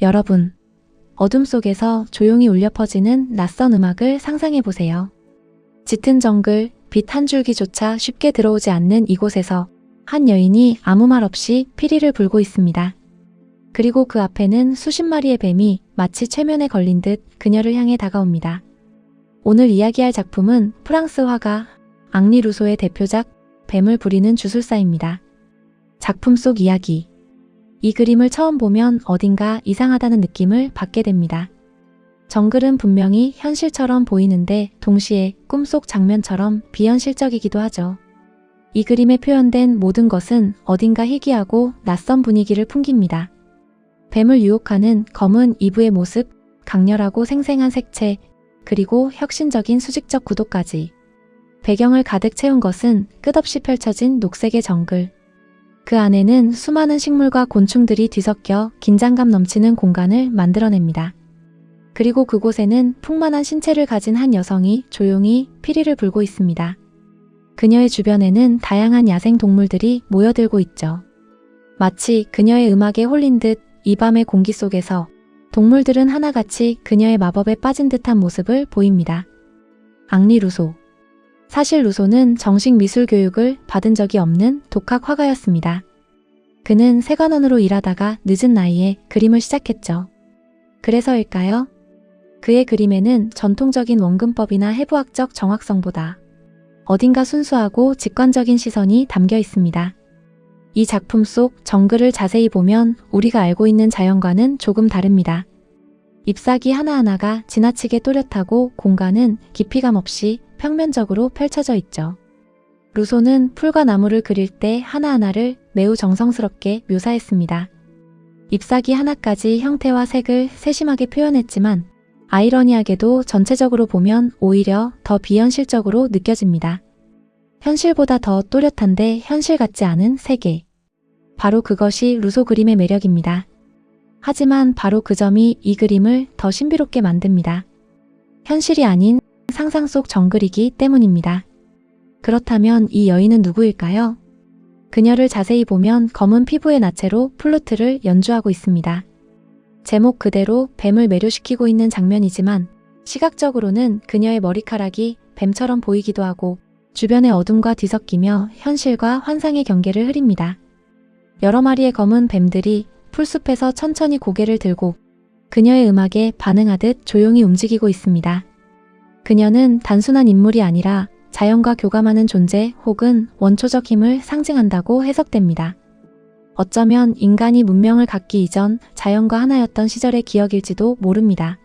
여러분, 어둠 속에서 조용히 울려 퍼지는 낯선 음악을 상상해보세요. 짙은 정글, 빛 한 줄기조차 쉽게 들어오지 않는 이곳에서 한 여인이 아무 말 없이 피리를 불고 있습니다. 그리고 그 앞에는 수십 마리의 뱀이 마치 최면에 걸린 듯 그녀를 향해 다가옵니다. 오늘 이야기할 작품은 프랑스 화가 앙리 루소의 대표작 뱀을 부리는 주술사입니다. 작품 속 이야기. 이 그림을 처음 보면 어딘가 이상하다는 느낌을 받게 됩니다. 정글은 분명히 현실처럼 보이는데 동시에 꿈속 장면처럼 비현실적이기도 하죠. 이 그림에 표현된 모든 것은 어딘가 희귀하고 낯선 분위기를 풍깁니다. 뱀을 유혹하는 검은 이브의 모습, 강렬하고 생생한 색채, 그리고 혁신적인 수직적 구도까지. 배경을 가득 채운 것은 끝없이 펼쳐진 녹색의 정글. 그 안에는 수많은 식물과 곤충들이 뒤섞여 긴장감 넘치는 공간을 만들어냅니다. 그리고 그곳에는 풍만한 신체를 가진 한 여성이 조용히 피리를 불고 있습니다. 그녀의 주변에는 다양한 야생 동물들이 모여들고 있죠. 마치 그녀의 음악에 홀린 듯 이 밤의 공기 속에서 동물들은 하나같이 그녀의 마법에 빠진 듯한 모습을 보입니다. 앙리 루소. 사실 루소는 정식 미술 교육을 받은 적이 없는 독학 화가였습니다. 그는 세관원으로 일하다가 늦은 나이에 그림을 시작했죠. 그래서일까요? 그의 그림에는 전통적인 원근법이나 해부학적 정확성보다 어딘가 순수하고 직관적인 시선이 담겨 있습니다. 이 작품 속 정글을 자세히 보면 우리가 알고 있는 자연과는 조금 다릅니다. 잎사귀 하나하나가 지나치게 또렷하고 공간은 깊이감 없이 평면적으로 펼쳐져 있죠. 루소는 풀과 나무를 그릴 때 하나하나를 매우 정성스럽게 묘사했습니다. 잎사귀 하나까지 형태와 색을 세심하게 표현했지만 아이러니하게도 전체적으로 보면 오히려 더 비현실적으로 느껴집니다. 현실보다 더 또렷한데 현실 같지 않은 세계. 바로 그것이 루소 그림의 매력입니다. 하지만 바로 그 점이 이 그림을 더 신비롭게 만듭니다. 현실이 아닌 상상 속 정글이기 때문입니다. 그렇다면 이 여인은 누구일까요? 그녀를 자세히 보면 검은 피부의 나체로 플루트를 연주하고 있습니다. 제목 그대로 뱀을 매료시키고 있는 장면이지만 시각적으로는 그녀의 머리카락이 뱀처럼 보이기도 하고 주변의 어둠과 뒤섞이며 현실과 환상의 경계를 흐립니다. 여러 마리의 검은 뱀들이 풀숲에서 천천히 고개를 들고 그녀의 음악에 반응하듯 조용히 움직이고 있습니다. 그녀는 단순한 인물이 아니라 자연과 교감하는 존재 혹은 원초적 힘을 상징한다고 해석됩니다. 어쩌면 인간이 문명을 갖기 이전 자연과 하나였던 시절의 기억일지도 모릅니다.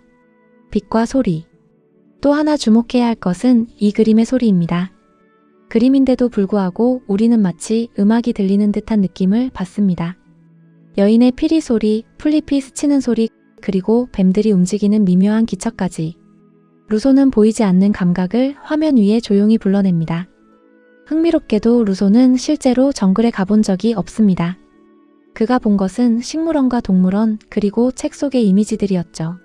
빛과 소리. 또 하나 주목해야 할 것은 이 그림의 소리입니다. 그림인데도 불구하고 우리는 마치 음악이 들리는 듯한 느낌을 받습니다. 여인의 피리 소리, 풀잎이 스치는 소리, 그리고 뱀들이 움직이는 미묘한 기척까지. 루소는 보이지 않는 감각을 화면 위에 조용히 불러냅니다. 흥미롭게도 루소는 실제로 정글에 가본 적이 없습니다. 그가 본 것은 식물원과 동물원 그리고 책 속의 이미지들이었죠.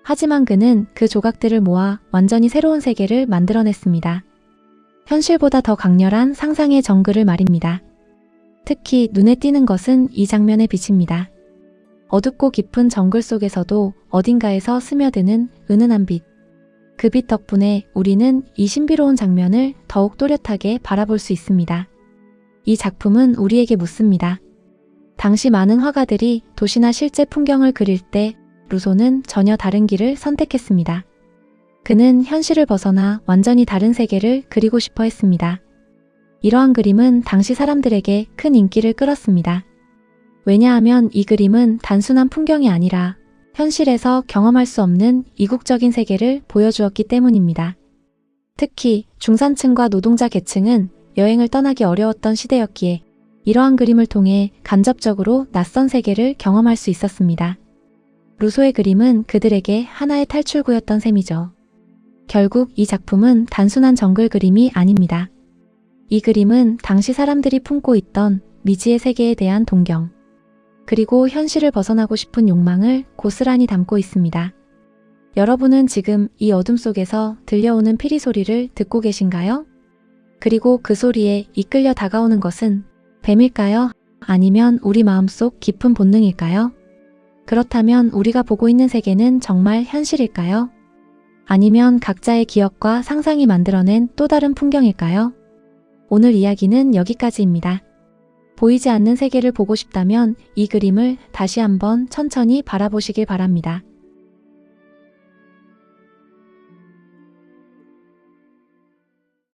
하지만 그는 그 조각들을 모아 완전히 새로운 세계를 만들어냈습니다. 현실보다 더 강렬한 상상의 정글을 말입니다. 특히 눈에 띄는 것은 이 장면의 빛입니다. 어둡고 깊은 정글 속에서도 어딘가에서 스며드는 은은한 빛. 그 빛 덕분에 우리는 이 신비로운 장면을 더욱 또렷하게 바라볼 수 있습니다. 이 작품은 우리에게 묻습니다. 당시 많은 화가들이 도시나 실제 풍경을 그릴 때 루소는 전혀 다른 길을 선택했습니다. 그는 현실을 벗어나 완전히 다른 세계를 그리고 싶어 했습니다. 이러한 그림은 당시 사람들에게 큰 인기를 끌었습니다. 왜냐하면 이 그림은 단순한 풍경이 아니라 현실에서 경험할 수 없는 이국적인 세계를 보여주었기 때문입니다. 특히 중산층과 노동자 계층은 여행을 떠나기 어려웠던 시대였기에 이러한 그림을 통해 간접적으로 낯선 세계를 경험할 수 있었습니다. 루소의 그림은 그들에게 하나의 탈출구였던 셈이죠. 결국 이 작품은 단순한 정글 그림이 아닙니다. 이 그림은 당시 사람들이 품고 있던 미지의 세계에 대한 동경, 그리고 현실을 벗어나고 싶은 욕망을 고스란히 담고 있습니다. 여러분은 지금 이 어둠 속에서 들려오는 피리 소리를 듣고 계신가요? 그리고 그 소리에 이끌려 다가오는 것은 뱀일까요? 아니면 우리 마음속 깊은 본능일까요? 그렇다면 우리가 보고 있는 세계는 정말 현실일까요? 아니면 각자의 기억과 상상이 만들어낸 또 다른 풍경일까요? 오늘 이야기는 여기까지입니다. 보이지 않는 세계를 보고 싶다면 이 그림을 다시 한번 천천히 바라보시길 바랍니다.